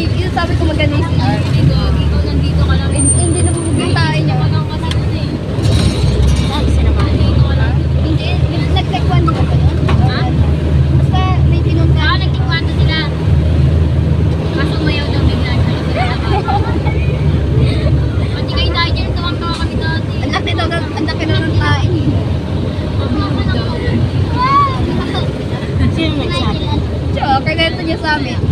Ay, yung sabi ko maganda yung sila. Ikaw nandito ka lang. Hindi na bubuntain niya. Ikaw lang kasi dun eh. Sabi sinamahan niya. Ikaw lang. Hindi, nag-taekwondo ka ba yun? Ha? Basta may pinunta. Nagtikwento sila. Kaso umayaw daw bigla siya. Pati kayo tayo dyan, tuwang-tuwa kami dati. Ang laki daw ng tain. Sino nagsabi? Tsaka, kaya ito niya sa amin.